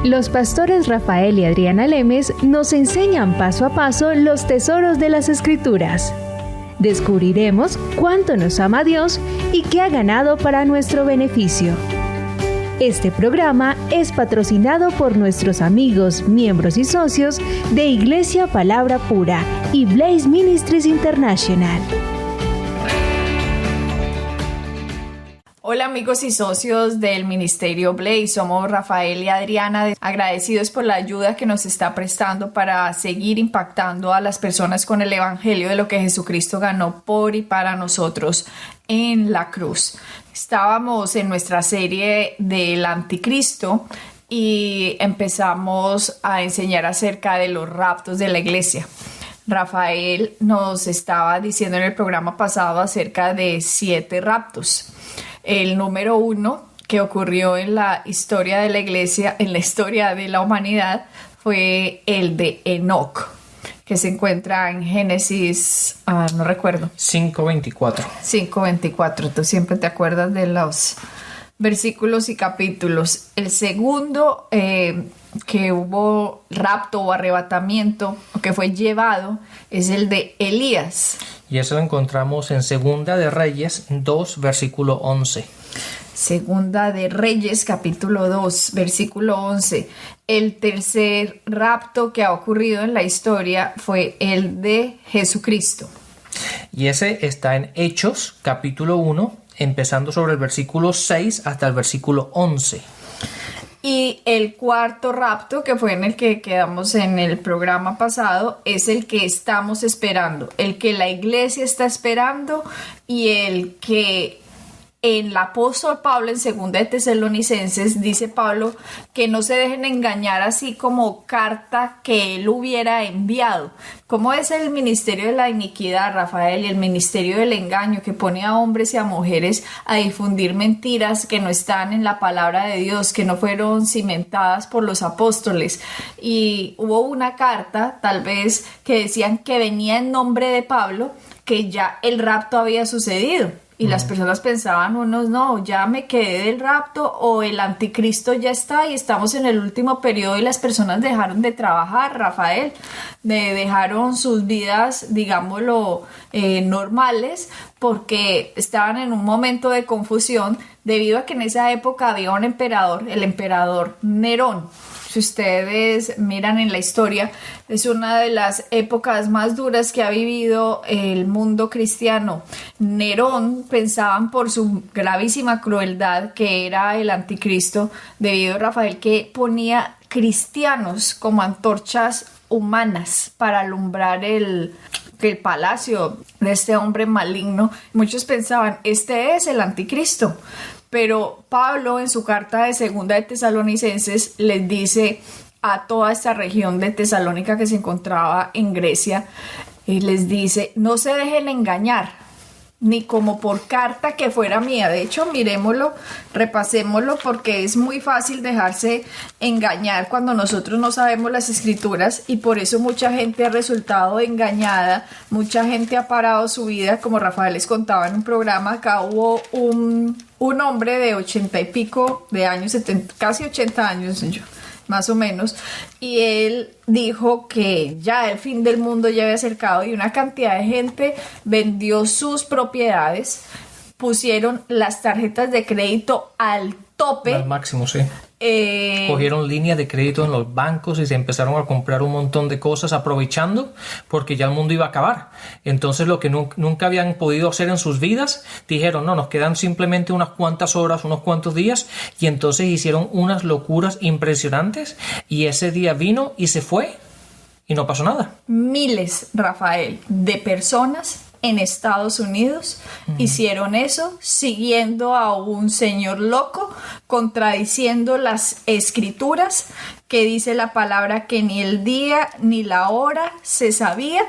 Los pastores Rafael y Adriana Lemes nos enseñan paso a paso los tesoros de las Escrituras. Descubriremos cuánto nos ama Dios y qué ha ganado para nuestro beneficio. Este programa es patrocinado por nuestros amigos, miembros y socios de Iglesia Palabra Pura y Blaze Ministries International. Hola amigos y socios del Ministerio Blaze, somos Rafael y Adriana, agradecidos por la ayuda que nos está prestando para seguir impactando a las personas con el Evangelio de lo que Jesucristo ganó por y para nosotros en la cruz. Estábamos en nuestra serie del Anticristo y empezamos a enseñar acerca de los raptos de la iglesia. Rafael nos estaba diciendo en el programa pasado acerca de 7 raptos. El número 1 que ocurrió en la historia de la iglesia, en la historia de la humanidad, fue el de Enoc, que se encuentra en Génesis, no recuerdo. 5:24. 5:24, tú siempre te acuerdas de los versículos y capítulos. El segundo que hubo rapto o arrebatamiento, o que fue llevado, es el de Elías. Y eso lo encontramos en Segunda de Reyes 2, versículo 11. Segunda de Reyes, capítulo 2, versículo 11. El tercer rapto que ha ocurrido en la historia fue el de Jesucristo. Y ese está en Hechos, capítulo 1, empezando sobre el versículo 6 hasta el versículo 11. Y el cuarto rapto, que fue en el que quedamos en el programa pasado, es el que estamos esperando, el que la iglesia está esperando y el que en el apóstol Pablo, en 2 de Tesalonicenses, dice Pablo que no se dejen engañar así como carta que él hubiera enviado. ¿Cómo es el ministerio de la iniquidad, Rafael, y el ministerio del engaño que pone a hombres y a mujeres a difundir mentiras que no están en la palabra de Dios, que no fueron cimentadas por los apóstoles? Y hubo una carta, tal vez, que decían que venía en nombre de Pablo, que ya el rapto había sucedido. Y las personas pensaban, unos no, ya me quedé del rapto o el anticristo ya está y estamos en el último periodo y las personas dejaron de trabajar, Rafael, dejaron sus vidas, digámoslo, normales porque estaban en un momento de confusión debido a que en esa época había un emperador, el emperador Nerón. Si ustedes miran en la historia, es una de las épocas más duras que ha vivido el mundo cristiano. Nerón, pensaban por su gravísima crueldad que era el anticristo, debido a Rafael que ponía cristianos como antorchas humanas para alumbrar el palacio de este hombre maligno. Muchos pensaban, este es el anticristo. Pero Pablo en su carta de Segunda de Tesalonicenses les dice a toda esta región de Tesalónica que se encontraba en Grecia, les dice, no se dejen engañar, ni como por carta que fuera mía. De hecho, miremoslo, repasémoslo, porque es muy fácil dejarse engañar cuando nosotros no sabemos las escrituras y por eso mucha gente ha resultado engañada, mucha gente ha parado su vida, como Rafael les contaba en un programa. Acá hubo un hombre de 80 y pico de años, 70, casi 80 años, más o menos, y él dijo que ya el fin del mundo ya había acercado y una cantidad de gente vendió sus propiedades, pusieron las tarjetas de crédito al tope. Al máximo, sí. Cogieron líneas de crédito en los bancos y se empezaron a comprar un montón de cosas aprovechando porque ya el mundo iba a acabar. Entonces lo que nunca habían podido hacer en sus vidas, dijeron, no, nos quedan simplemente unas cuantas horas, unos cuantos días, y entonces hicieron unas locuras impresionantes y ese día vino y se fue y no pasó nada. Miles, Rafael, de personas en Estados Unidos hicieron eso siguiendo a un señor loco, contradiciendo las escrituras, que dice la palabra que ni el día ni la hora se sabía,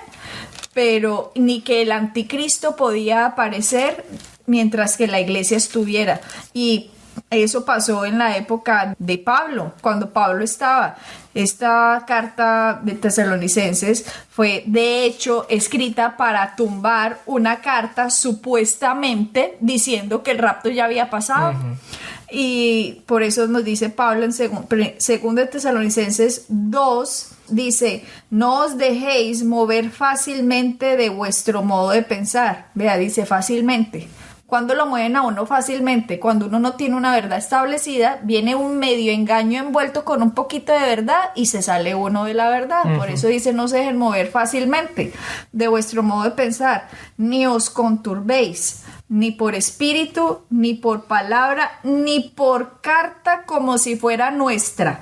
pero ni que el anticristo podía aparecer mientras que la iglesia estuviera. Y eso pasó en la época de Pablo, cuando Pablo estaba. Esta carta de Tesalonicenses fue de hecho escrita para tumbar una carta supuestamente diciendo que el rapto ya había pasado. Y por eso nos dice Pablo en 2 Tesalonicenses 2, dice, no os dejéis mover fácilmente de vuestro modo de pensar. Vea, dice fácilmente. ¿Cuándo lo mueven a uno fácilmente? Cuando uno no tiene una verdad establecida, viene un medio engaño envuelto con un poquito de verdad y se sale uno de la verdad. Uh-huh. Por eso dice, no se dejen mover fácilmente de vuestro modo de pensar, ni os conturbéis, ni por espíritu, ni por palabra, ni por carta como si fuera nuestra,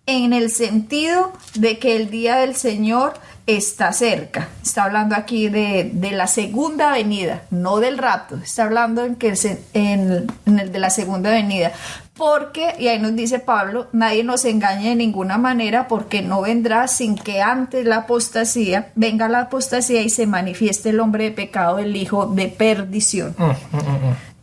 en el sentido de que el día del Señor está cerca. Está hablando aquí de la segunda venida, no del rapto. Está hablando en el de la segunda venida. Porque, y ahí nos dice Pablo, nadie nos engañe de ninguna manera, porque no vendrá sin que antes venga la apostasía y se manifieste el hombre de pecado, el hijo de perdición.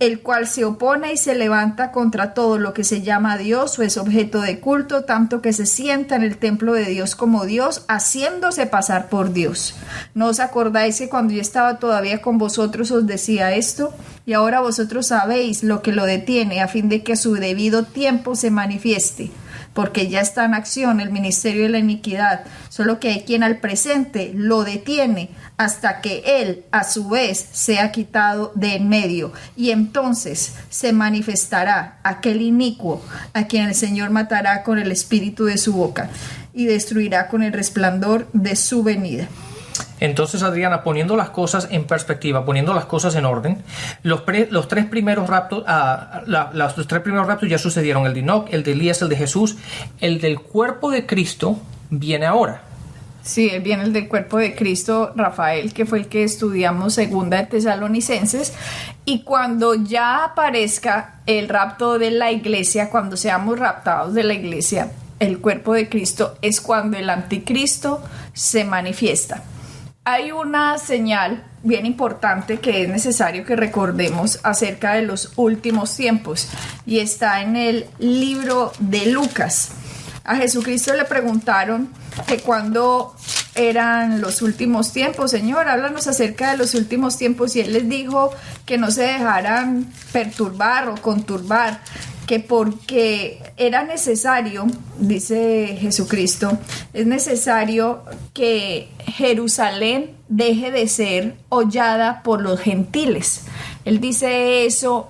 El cual se opone y se levanta contra todo lo que se llama Dios o es objeto de culto, tanto que se sienta en el templo de Dios como Dios, haciéndose pasar por Dios. ¿No os acordáis que cuando yo estaba todavía con vosotros os decía esto? Y ahora vosotros sabéis lo que lo detiene, a fin de que a su debido tiempo se manifieste. Porque ya está en acción el ministerio de la iniquidad, solo que hay quien al presente lo detiene hasta que él a su vez sea quitado de en medio, y entonces se manifestará aquel inicuo a quien el Señor matará con el espíritu de su boca y destruirá con el resplandor de su venida. Entonces, Adriana, poniendo las cosas en perspectiva, poniendo las cosas en orden, los tres primeros raptos ya sucedieron: el de Enoc, el de Elías, el de Jesús. El del cuerpo de Cristo viene ahora. Sí, viene el del cuerpo de Cristo, Rafael, que fue el que estudiamos 2 de Tesalonicenses. Y cuando ya aparezca el rapto de la iglesia, cuando seamos raptados de la iglesia, el cuerpo de Cristo, es cuando el anticristo se manifiesta. Hay una señal bien importante que es necesario que recordemos acerca de los últimos tiempos, y está en el libro de Lucas. A Jesucristo le preguntaron que cuándo eran los últimos tiempos. Señor, háblanos acerca de los últimos tiempos, y él les dijo que no se dejaran perturbar o conturbar, que porque era necesario, dice Jesucristo, es necesario que Jerusalén deje de ser hollada por los gentiles. Él dice eso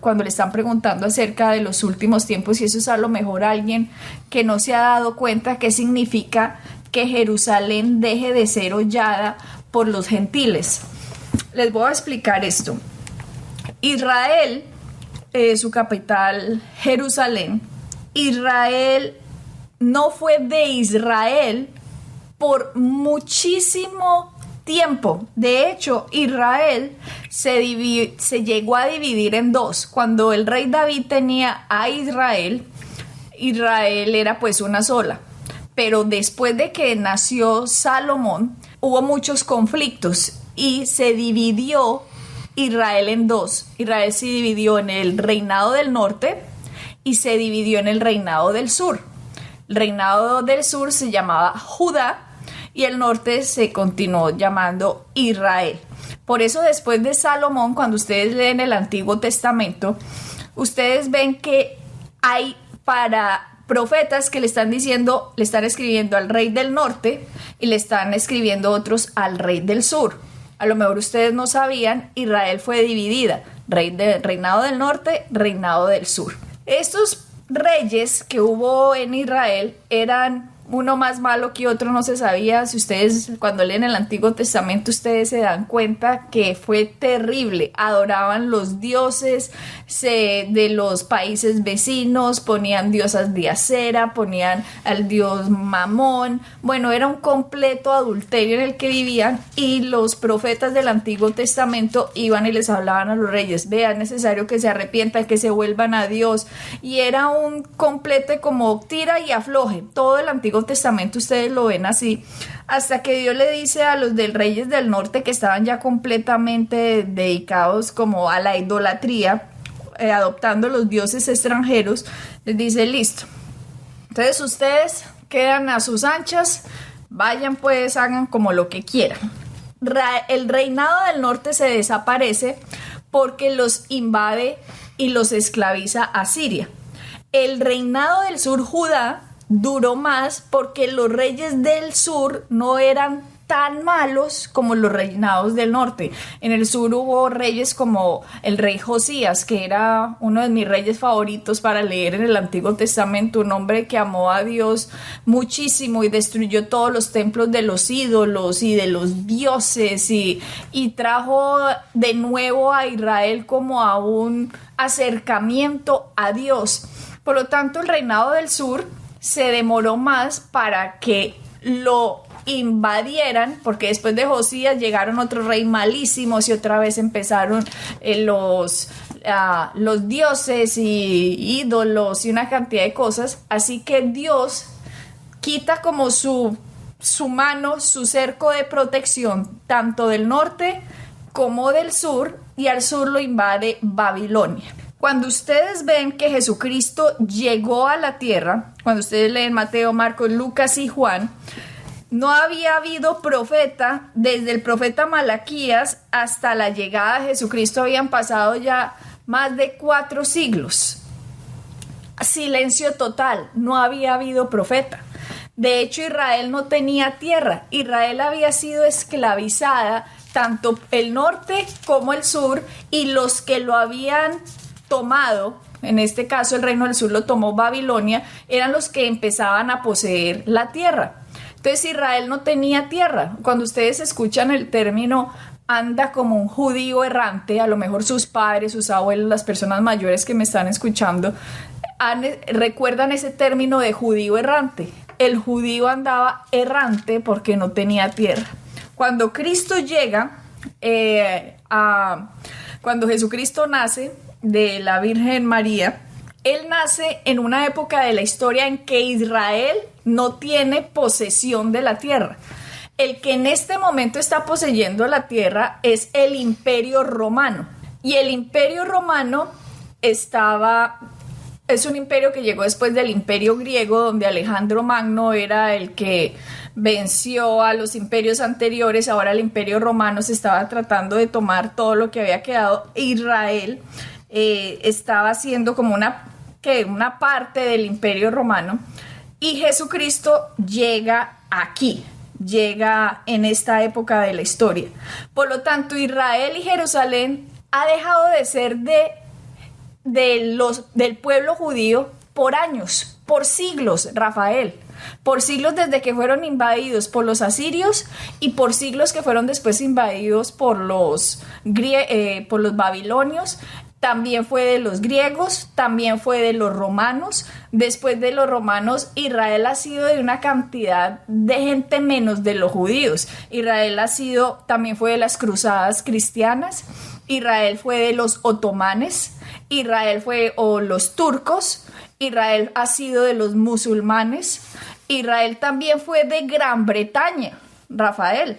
cuando le están preguntando acerca de los últimos tiempos, y eso es a lo mejor alguien que no se ha dado cuenta qué significa que Jerusalén deje de ser hollada por los gentiles. Les voy a explicar esto. Israel, su capital, Jerusalén. Israel no fue de Israel por muchísimo tiempo. De hecho, Israel se llegó a dividir en dos. Cuando el rey David tenía a Israel era pues una sola. Pero después de que nació Salomón, hubo muchos conflictos y se dividió Israel en dos. Israel se dividió en el reinado del norte y se dividió en el reinado del sur. El reinado del sur se llamaba Judá y el norte se continuó llamando Israel. Por eso, después de Salomón, cuando ustedes leen el Antiguo Testamento, ustedes ven que hay para profetas que le están escribiendo al rey del norte y le están escribiendo otros al rey del sur. A lo mejor ustedes no sabían, Israel fue dividida, reinado del norte, reinado del sur. Estos reyes que hubo en Israel eran uno más malo que otro, no se sabía. Si ustedes cuando leen el Antiguo Testamento, ustedes se dan cuenta que fue terrible. Adoraban los dioses de los países vecinos, ponían diosas de acera, ponían al dios Mamón. Bueno, era un completo adulterio en el que vivían, y los profetas del Antiguo Testamento iban y les hablaban a los reyes: vean, es necesario que se arrepientan, que se vuelvan a Dios. Y era un completo como tira y afloje. Todo el Antiguo Testamento ustedes lo ven así, hasta que Dios le dice a los del reyes del norte, que estaban ya completamente dedicados como a la idolatría, adoptando los dioses extranjeros, les dice: listo, entonces ustedes quedan a sus anchas, vayan pues, hagan como lo que quieran. El reinado del norte se desaparece porque los invade y los esclaviza a Siria. El reinado del sur, Judá, duró más porque los reyes del sur no eran tan malos como los reinados del norte. En el sur hubo reyes como el rey Josías, que era uno de mis reyes favoritos para leer en el Antiguo Testamento, un hombre que amó a Dios muchísimo y destruyó todos los templos de los ídolos y de los dioses y trajo de nuevo a Israel como a un acercamiento a Dios. Por lo tanto, el reinado del sur se demoró más para que lo invadieran, porque después de Josías llegaron otros reyes malísimos y otra vez empezaron los dioses y ídolos y una cantidad de cosas. Así que Dios quita como su mano, su cerco de protección, tanto del norte como del sur, y al sur lo invade Babilonia. Cuando ustedes ven que Jesucristo llegó a la tierra, cuando ustedes leen Mateo, Marcos, Lucas y Juan, no había habido profeta, desde el profeta Malaquías hasta la llegada de Jesucristo habían pasado ya más de 4 siglos. Silencio total, no había habido profeta. De hecho, Israel no tenía tierra. Israel había sido esclavizada, tanto el norte como el sur, y los que lo habían tomado, en este caso el reino del sur lo tomó Babilonia, eran los que empezaban a poseer la tierra. Entonces Israel no tenía tierra. Cuando ustedes escuchan el término anda como un judío errante, a lo mejor sus padres, sus abuelos, las personas mayores que me están escuchando, recuerdan ese término de judío errante. El judío andaba errante porque no tenía tierra. Cuando Cristo llega, cuando Jesucristo nace de la Virgen María, Él nace en una época de la historia en que Israel no tiene posesión de la tierra. El que en este momento está poseyendo la tierra es el Imperio Romano. Y el Imperio Romano es un imperio que llegó después del Imperio Griego, donde Alejandro Magno era el que venció a los imperios anteriores. Ahora el Imperio Romano se estaba tratando de tomar todo lo que había quedado. Israel estaba siendo como una parte del Imperio Romano, y Jesucristo llega aquí, llega en esta época de la historia. Por lo tanto, Israel y Jerusalén ha dejado de ser del pueblo judío por años, por siglos, Rafael. Por siglos desde que fueron invadidos por los asirios y por siglos que fueron después invadidos por los babilonios. También fue de los griegos, también fue de los romanos. Después de los romanos, Israel ha sido de una cantidad de gente menos de los judíos. Israel también fue de las cruzadas cristianas. Israel fue de los otomanes. Israel fue los turcos. Israel ha sido de los musulmanes. Israel también fue de Gran Bretaña, Rafael.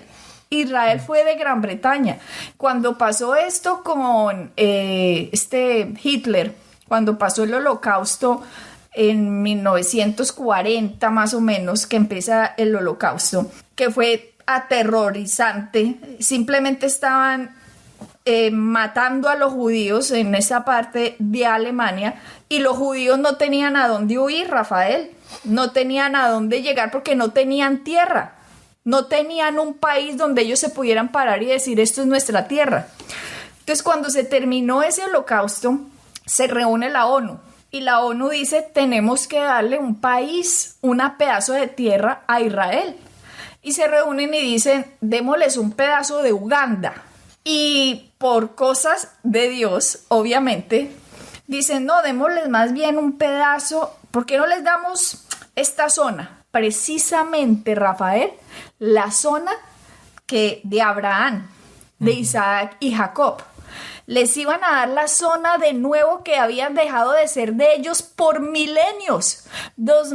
Israel fue de Gran Bretaña. Cuando pasó esto con Hitler, cuando pasó el Holocausto en 1940 más o menos, que empieza el Holocausto, que fue aterrorizante, simplemente estaban matando a los judíos en esa parte de Alemania, y los judíos no tenían a dónde huir, Rafael, no tenían a dónde llegar porque no tenían tierra. No tenían un país donde ellos se pudieran parar y decir esto es nuestra tierra. Entonces, cuando se terminó ese holocausto, se reúne la ONU. Y la ONU dice, tenemos que darle un país, un pedazo de tierra a Israel. Y se reúnen y dicen, démosles un pedazo de Uganda. Y por cosas de Dios, obviamente, dicen, no, démosles más bien un pedazo. ¿Por qué no les damos esta zona? Precisamente, Rafael, la zona de Abraham, de Isaac y Jacob. Les iban a dar la zona de nuevo que habían dejado de ser de ellos por milenios. Más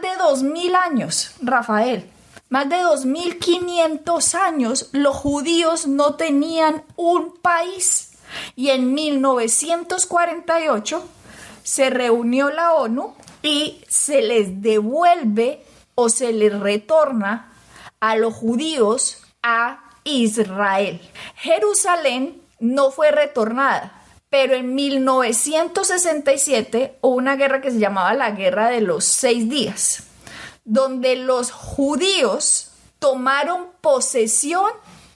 de 2000 años, Rafael. Más de 2500 años los judíos no tenían un país. Y en 1948 se reunió la ONU y se les devuelve o se les retorna a los judíos a Israel. Jerusalén no fue retornada, Pero en 1967 hubo una guerra que se llamaba la Guerra de los 6 días, donde los judíos tomaron posesión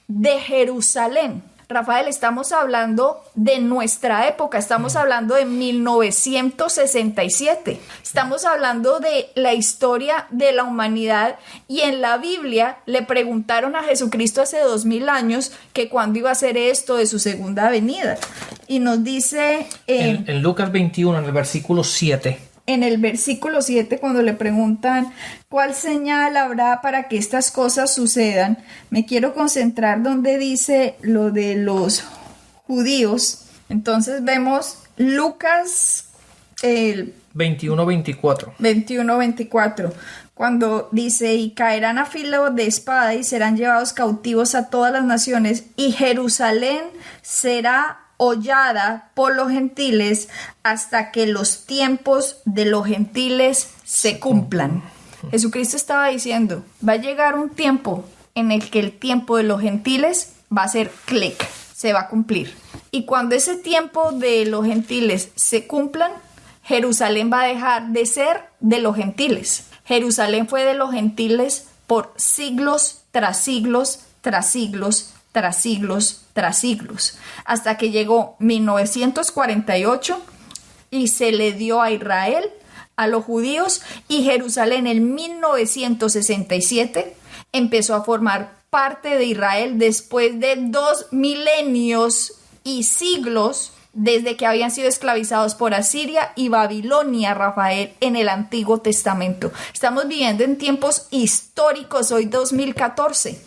de Jerusalén. Rafael, estamos hablando de nuestra época, estamos hablando de 1967, estamos hablando de la historia de la humanidad, y en la Biblia le preguntaron a Jesucristo hace 2000 años que cuándo iba a ser esto de su segunda venida, y nos dice en Lucas 21, en el versículo 7. En el versículo 7, cuando le preguntan ¿cuál señal habrá para que estas cosas sucedan? Me quiero concentrar donde dice lo de los judíos. Entonces vemos Lucas 21-24. 21-24, cuando dice: y caerán a filo de espada y serán llevados cautivos a todas las naciones, y Jerusalén será hollada por los gentiles hasta que los tiempos de los gentiles se cumplan. Jesucristo estaba diciendo, va a llegar un tiempo en el que el tiempo de los gentiles va a ser clic, se va a cumplir. Y cuando ese tiempo de los gentiles se cumplan, Jerusalén va a dejar de ser de los gentiles. Jerusalén fue de los gentiles por siglos tras siglos, tras siglos, tras siglos, tras siglos, hasta que llegó 1948 y se le dio a Israel, a los judíos, y Jerusalén en 1967 empezó a formar parte de Israel después de 2 milenios y siglos desde que habían sido esclavizados por Asiria y Babilonia, Rafael, en el Antiguo Testamento. Estamos viviendo en tiempos históricos, hoy 2014.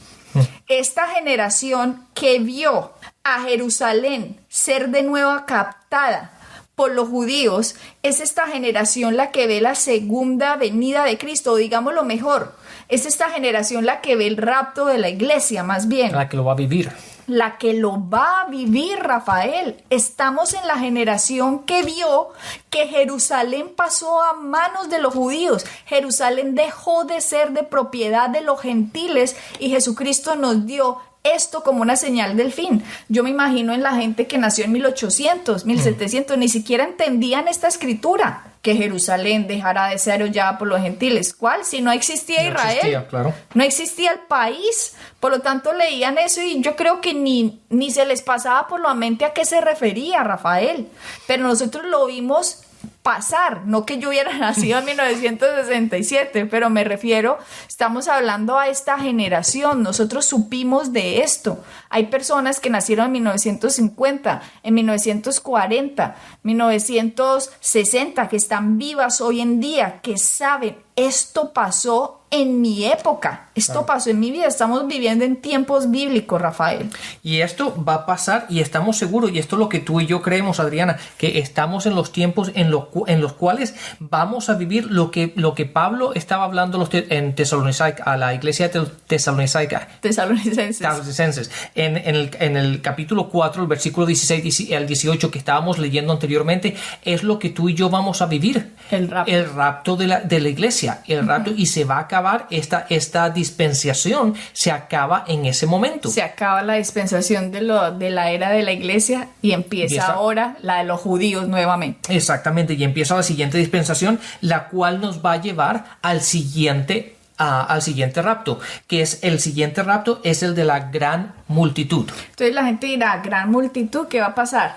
Esta generación que vio a Jerusalén ser de nuevo captada por los judíos es esta generación la que ve la segunda venida de Cristo, o digámoslo mejor, es esta generación la que ve el rapto de la iglesia, más bien. La que lo va a vivir. La que lo va a vivir, Rafael. Estamos en la generación que vio que Jerusalén pasó a manos de los judíos. Jerusalén dejó de ser de propiedad de los gentiles y Jesucristo nos dio esto como una señal del fin. Yo me imagino en la gente que nació en 1800, 1700, ni siquiera entendían esta escritura, que Jerusalén dejará de ser hollada por los gentiles. ¿Cuál? Si no existía Israel. No existía, claro. No existía el país. Por lo tanto, leían eso y yo creo que ni se les pasaba por la mente a qué se refería, Rafael. Pero nosotros lo vimos pasar, no que yo hubiera nacido en 1967, pero me refiero, estamos hablando a esta generación, nosotros supimos de esto. Hay personas que nacieron en 1950, en 1940, 1960, que están vivas hoy en día, que saben, esto pasó en mi época, esto pasó en mi vida, estamos viviendo en tiempos bíblicos, Rafael. Y esto va a pasar y estamos seguros, y esto es lo que tú y yo creemos, Adriana, que estamos en los tiempos en los cuales vamos a vivir lo que Pablo estaba hablando en Tesalonicenses, a la iglesia de Tesalonicenses. En el capítulo 4, el versículo 16 al 18 que estábamos leyendo anteriormente, es lo que tú y yo vamos a vivir. El rapto de la iglesia, el rapto, y se va a acabar esta dispensación, se acaba en ese momento. Se acaba la dispensación de la era de la iglesia y empieza ahora la de los judíos nuevamente. Exactamente, y empieza la siguiente dispensación, la cual nos va a llevar al siguiente rapto, que es el siguiente rapto, es el de la gran multitud. Entonces la gente dirá, gran multitud, ¿qué va a pasar?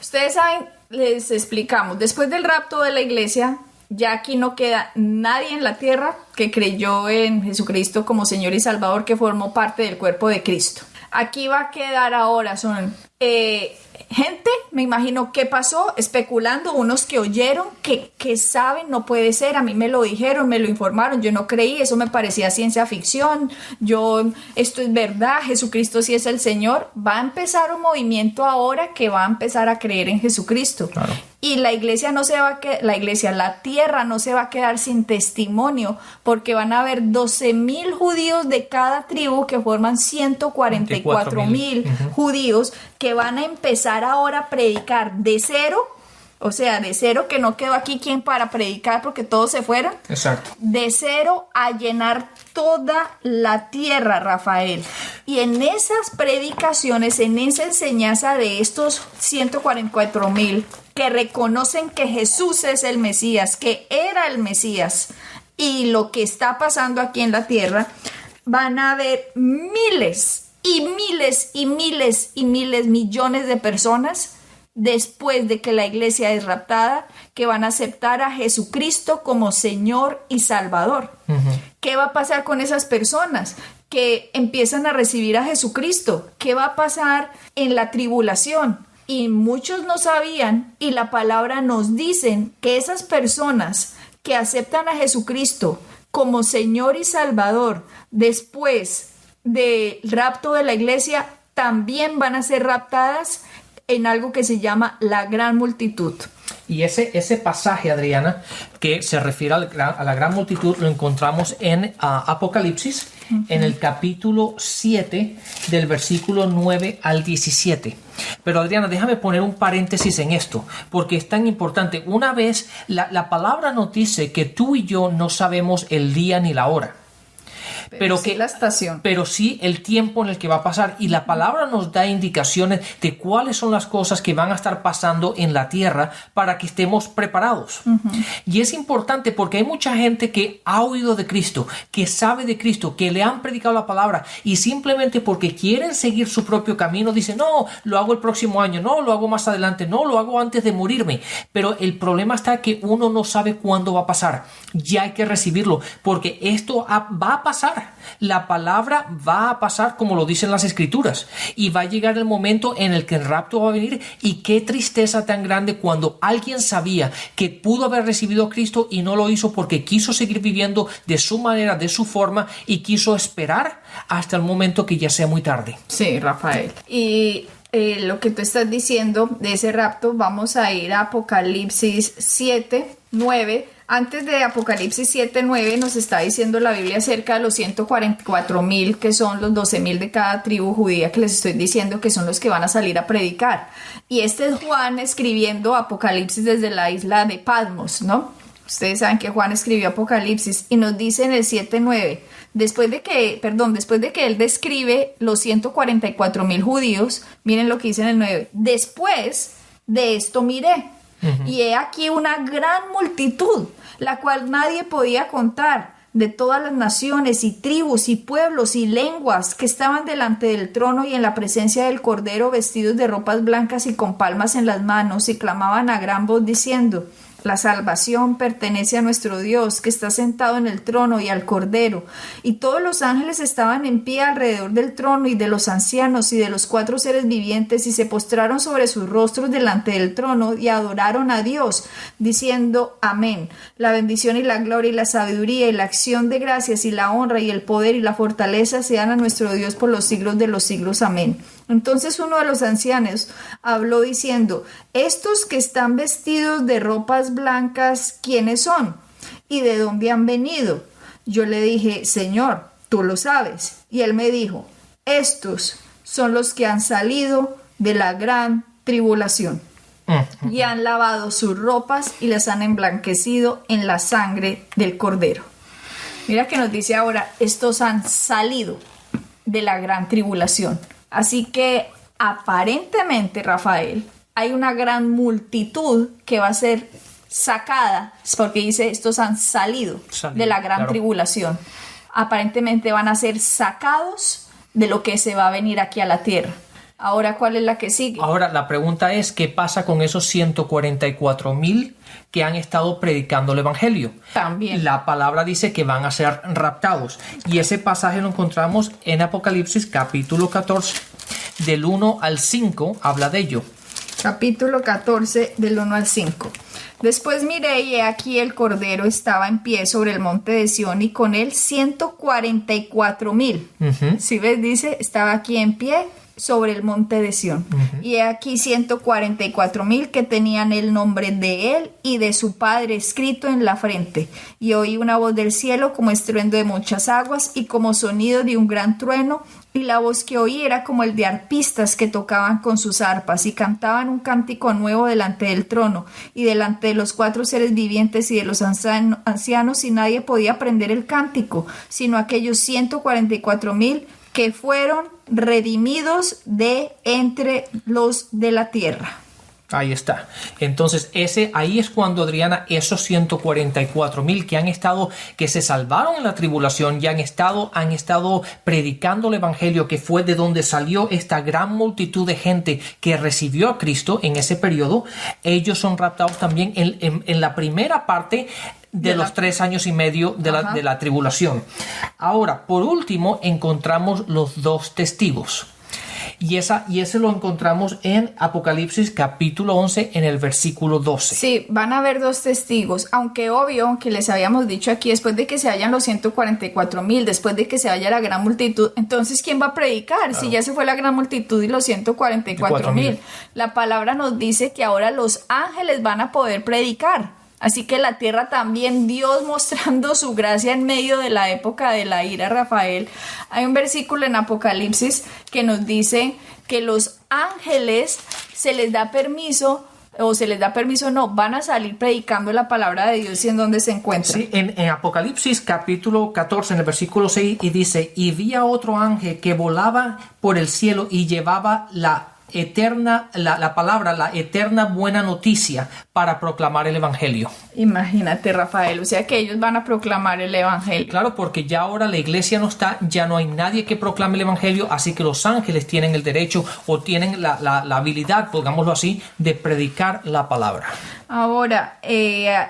Ustedes saben, les explicamos, después del rapto de la iglesia, ya aquí no queda nadie en la tierra que creyó en Jesucristo como Señor y Salvador, que formó parte del cuerpo de Cristo. Aquí va a quedar ahora, son gente, me imagino, que pasó especulando, unos que oyeron, que saben, no puede ser, a mí me lo dijeron, me lo informaron, yo no creí, eso me parecía ciencia ficción, esto es verdad, Jesucristo sí es el Señor. Va a empezar un movimiento ahora que va a empezar a creer en Jesucristo. Claro. Y la iglesia la tierra no se va a quedar sin testimonio, porque van a haber 12,000 judíos de cada tribu que forman 144,000 judíos que van a empezar ahora a predicar de cero. O sea, de cero, que no quedó aquí quien para predicar porque todos se fueron. Exacto. De cero a llenar toda la tierra, Rafael. Y en esas predicaciones, en esa enseñanza de estos 144,000 que reconocen que Jesús es el Mesías, que era el Mesías, y lo que está pasando aquí en la tierra, van a haber miles y miles y miles y miles, millones de personas después de que la iglesia es raptada, que van a aceptar a Jesucristo como Señor y Salvador. ¿Qué va a pasar con esas personas que empiezan a recibir a Jesucristo? ¿Qué va a pasar en la tribulación? Y muchos no sabían, y la palabra nos dicen que esas personas que aceptan a Jesucristo como Señor y Salvador después del rapto de la iglesia, también van a ser raptadas en algo que se llama la gran multitud. Y ese pasaje, Adriana, que se refiere a la gran multitud, lo encontramos en Apocalipsis, en el capítulo 7, del versículo 9 al 17. Pero Adriana, déjame poner un paréntesis en esto, porque es tan importante. Una vez, la palabra nos dice que tú y yo no sabemos el día ni la hora. Pero sí la estación. Pero sí el tiempo en el que va a pasar. Y la palabra nos da indicaciones de cuáles son las cosas que van a estar pasando en la tierra para que estemos preparados. Y es importante porque hay mucha gente que ha oído de Cristo, que sabe de Cristo, que le han predicado la palabra, y simplemente porque quieren seguir su propio camino dicen: no, lo hago el próximo año, no, lo hago más adelante, no, lo hago antes de morirme. Pero el problema está que uno no sabe cuándo va a pasar. Ya hay que recibirlo, porque esto va a pasar. La palabra va a pasar como lo dicen las escrituras, y va a llegar el momento en el que el rapto va a venir. Y qué tristeza tan grande cuando alguien sabía que pudo haber recibido a Cristo y no lo hizo porque quiso seguir viviendo de su manera, de su forma, y quiso esperar hasta el momento que ya sea muy tarde. Sí, Rafael. Y lo que tú estás diciendo de ese rapto, vamos a ir a Apocalipsis 7:9. Antes de Apocalipsis 7:9 nos está diciendo la Biblia acerca de los 144,000, que son los 12,000 de cada tribu judía, que les estoy diciendo que son los que van a salir a predicar. Y este es Juan escribiendo Apocalipsis desde la isla de Patmos, ¿no? Ustedes saben que Juan escribió Apocalipsis y nos dice en el 7:9, después de que él describe los 144,000 judíos, miren lo que dice en el 9, después de esto miré. Y he aquí una gran multitud, la cual nadie podía contar, de todas las naciones y tribus y pueblos y lenguas, que estaban delante del trono y en la presencia del Cordero, vestidos de ropas blancas y con palmas en las manos, y clamaban a gran voz diciendo: la salvación pertenece a nuestro Dios, que está sentado en el trono, y al Cordero. Y todos los ángeles estaban en pie alrededor del trono y de los ancianos y de los 4 seres vivientes, y se postraron sobre sus rostros delante del trono y adoraron a Dios, diciendo: amén. La bendición y la gloria y la sabiduría y la acción de gracias y la honra y el poder y la fortaleza sean a nuestro Dios por los siglos de los siglos. Amén. Entonces uno de los ancianos habló diciendo: estos que están vestidos de ropas blancas, ¿quiénes son? ¿Y de dónde han venido? Yo le dije: Señor, tú lo sabes. Y él me dijo: estos son los que han salido de la gran tribulación y han lavado sus ropas y las han emblanquecido en la sangre del Cordero. Mira que nos dice ahora: estos han salido de la gran tribulación. Así que aparentemente, Rafael, hay una gran multitud que va a ser sacada, porque dice: estos han salido de la gran tribulación. Aparentemente van a ser sacados de lo que se va a venir aquí a la tierra. Ahora, ¿cuál es la que sigue? Ahora, la pregunta es: ¿qué pasa con esos 144,000 que han estado predicando el evangelio? También. La palabra dice que van a ser raptados. Y ese pasaje lo encontramos en Apocalipsis capítulo 14. Del 1 al 5 habla de ello. Capítulo 14, del 1 al 5. Después miré, y he aquí el Cordero estaba en pie sobre el monte de Sión, y con él 144,000. ¿Sí ves? Dice, estaba aquí en pie sobre el monte de Sión. Y he aquí 144,000 que tenían el nombre de él y de su padre escrito en la frente. Y oí una voz del cielo como estruendo de muchas aguas y como sonido de un gran trueno. Y la voz que oí era como el de arpistas que tocaban con sus arpas y cantaban un cántico nuevo delante del trono y delante de los 4 seres vivientes y de los ancianos, y nadie podía aprender el cántico, sino aquellos 144,000 que fueron redimidos de entre los de la tierra. Ahí está. Entonces, ahí es cuando, Adriana, esos 144,000 que se salvaron en la tribulación y han estado predicando el evangelio, que fue de donde salió esta gran multitud de gente que recibió a Cristo en ese periodo. Ellos son raptados también en la primera parte de los 3 años y medio de la tribulación. Ahora, por último, encontramos los 2 testigos. Y ese lo encontramos en Apocalipsis capítulo 11 en el versículo 12. Sí, van a haber 2 testigos, aunque obvio que les habíamos dicho aquí, después de que se vayan los 144,000, después de que se vaya la gran multitud, entonces ¿quién va a predicar? Claro. Si ya se fue la gran multitud y los 144,000. La palabra nos dice que ahora los ángeles van a poder predicar. Así que la tierra también, Dios mostrando su gracia en medio de la época de la ira, Rafael. Hay un versículo en Apocalipsis que nos dice que los ángeles se les da permiso van a salir predicando la palabra de Dios y en donde se encuentran. Sí, en Apocalipsis capítulo 14, en el versículo 6, y dice, y vi a otro ángel que volaba por el cielo y llevaba la palabra, la eterna buena noticia para proclamar el evangelio. Imagínate, Rafael, o sea que ellos van a proclamar el evangelio. Claro, porque ya ahora la iglesia no está, ya no hay nadie que proclame el evangelio, así que los ángeles tienen el derecho o tienen la habilidad, pongámoslo así, de predicar la palabra. Ahora,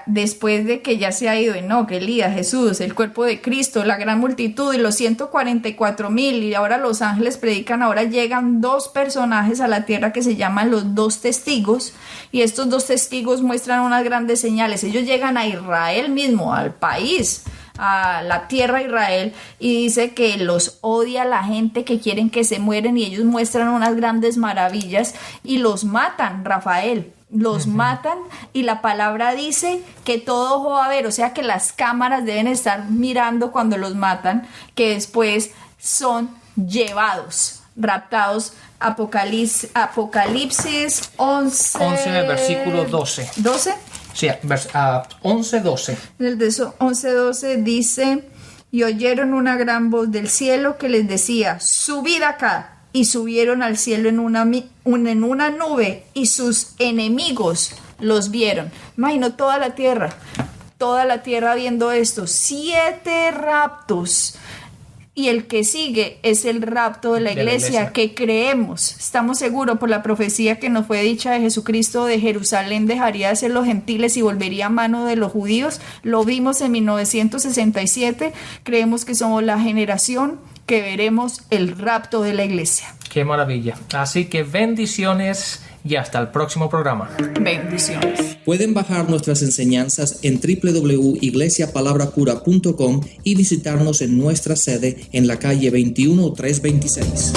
después de que ya se ha ido Enoc, Elías, Jesús, el cuerpo de Cristo, la gran multitud y los 144,000, y ahora los ángeles predican, ahora llegan 2 personajes a la tierra que se llaman los 2 testigos, y estos 2 testigos muestran unas grandes señales. Ellos llegan a Israel mismo, al país, a la tierra de Israel, y dice que los odia la gente, que quieren que se mueren, y ellos muestran unas grandes maravillas y los matan, Rafael. Los matan, y la palabra dice que todo ojo va a ver, o sea que las cámaras deben estar mirando cuando los matan, que después son llevados, raptados. Apocalipsis 11 en el versículo 12. ¿12? Sí, 11:12. El de 11:12 dice, y oyeron una gran voz del cielo que les decía, subid acá. Y subieron al cielo en una nube, y sus enemigos los vieron. Imagino toda la tierra viendo esto. 7 raptos. Y el que sigue es el rapto de la iglesia, que creemos, estamos seguros por la profecía que nos fue dicha de Jesucristo, de Jerusalén dejaría de ser los gentiles y volvería a mano de los judíos. Lo vimos en 1967. Creemos que somos la generación que veremos el rapto de la iglesia. Qué maravilla. Así que bendiciones y hasta el próximo programa. Bendiciones. Pueden bajar nuestras enseñanzas en www.iglesiapalabracura.com y visitarnos en nuestra sede en la calle 21326.